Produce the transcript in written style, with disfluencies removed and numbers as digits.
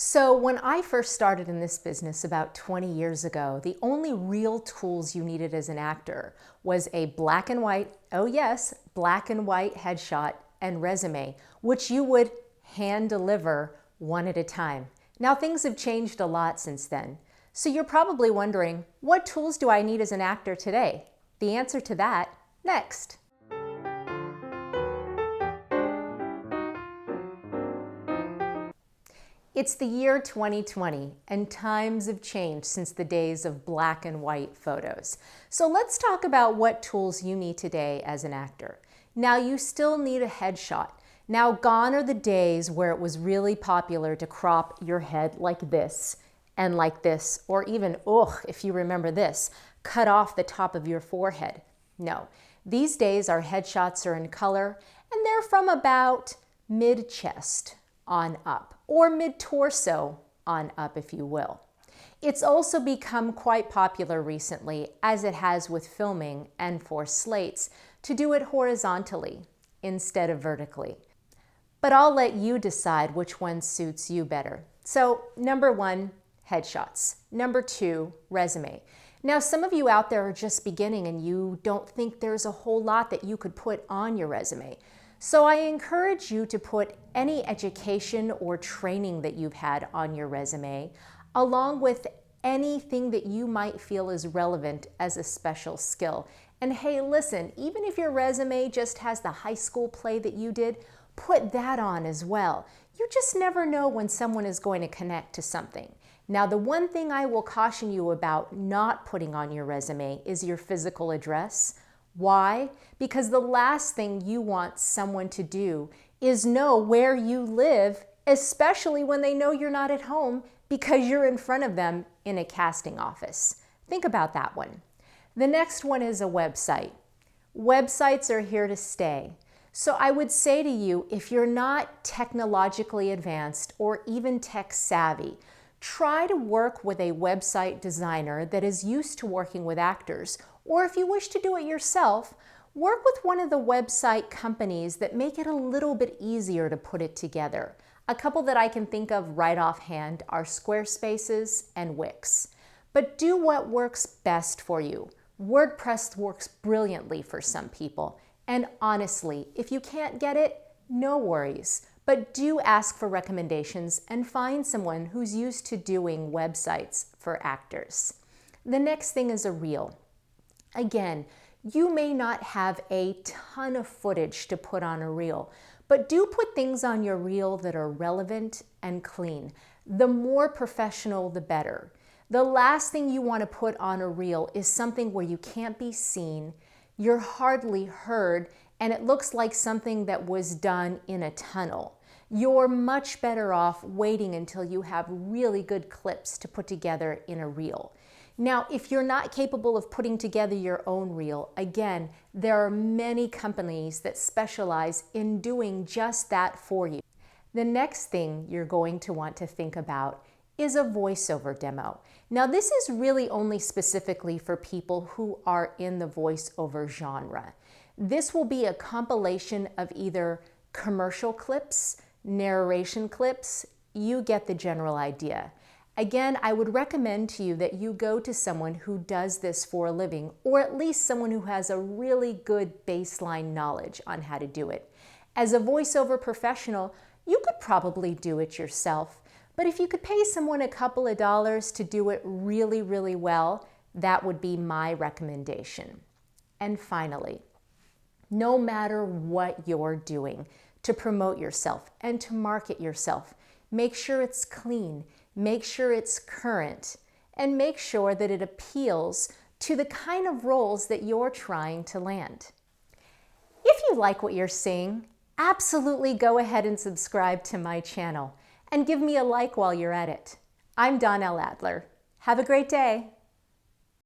So when I first started in this business about 20 years ago, the only real tools you needed as an actor was a black and white, oh yes, black and white headshot and resume, which you would hand deliver one at a time. Now things have changed a lot since then. So you're probably wondering, what tools do I need as an actor today? The answer to that, next. It's the year 2020, and times have changed since the days of black and white photos. So let's talk about what tools you need today as an actor. Now, you still need a headshot. Now, gone are the days where it was really popular to crop your head like this, or even, if you remember this, cut off the top of your forehead. No, these days our headshots are in color, and they're from about mid-chest on up, or mid-torso on up, if you will. It's also become quite popular recently, as it has with filming and for slates, to do it horizontally instead of vertically. But I'll let you decide which one suits you better. So, number one, headshots. Number two, resume. Now, some of you out there are just beginning and you don't think there's a whole lot that you could put on your resume. So I encourage you to put any education or training that you've had on your resume, along with anything that you might feel is relevant as a special skill. And hey, listen, even if your resume just has the high school play that you did, put that on as well. You just never know when someone is going to connect to something. Now, the one thing I will caution you about not putting on your resume is your physical address. Why? Because the last thing you want someone to do is know where you live, especially when they know you're not at home because you're in front of them in a casting office. Think about that one. The next one is a website. Websites are here to stay. So I would say to you, if you're not technologically advanced or even tech savvy, try to work with a website designer that is used to working with actors, or if you wish to do it yourself, work with one of the website companies that make it a little bit easier to put it together. A couple that I can think of right offhand are Squarespaces and Wix. But do what works best for you. WordPress works brilliantly for some people. And honestly, if you can't get it, no worries. But do ask for recommendations and find someone who's used to doing websites for actors. The next thing is a reel. Again, you may not have a ton of footage to put on a reel, but do put things on your reel that are relevant and clean. The more professional, the better. The last thing you want to put on a reel is something where you can't be seen, you're hardly heard, and it looks like something that was done in a tunnel. You're much better off waiting until you have really good clips to put together in a reel. Now, if you're not capable of putting together your own reel, again, there are many companies that specialize in doing just that for you. The next thing you're going to want to think about is a voiceover demo. Now, this is really only specifically for people who are in the voiceover genre. This will be a compilation of either commercial clips, narration clips, you get the general idea. Again, I would recommend to you that you go to someone who does this for a living, or at least someone who has a really good baseline knowledge on how to do it. As a voiceover professional, you could probably do it yourself, but if you could pay someone a couple of dollars to do it really, really well, that would be my recommendation. And finally, no matter what you're doing to promote yourself and to market yourself, make sure it's clean, make sure it's current, and make sure that it appeals to the kind of roles that you're trying to land. If you like what you're seeing, absolutely go ahead and subscribe to my channel and give me a like while you're at it. I'm Donnell Adler. Have a great day.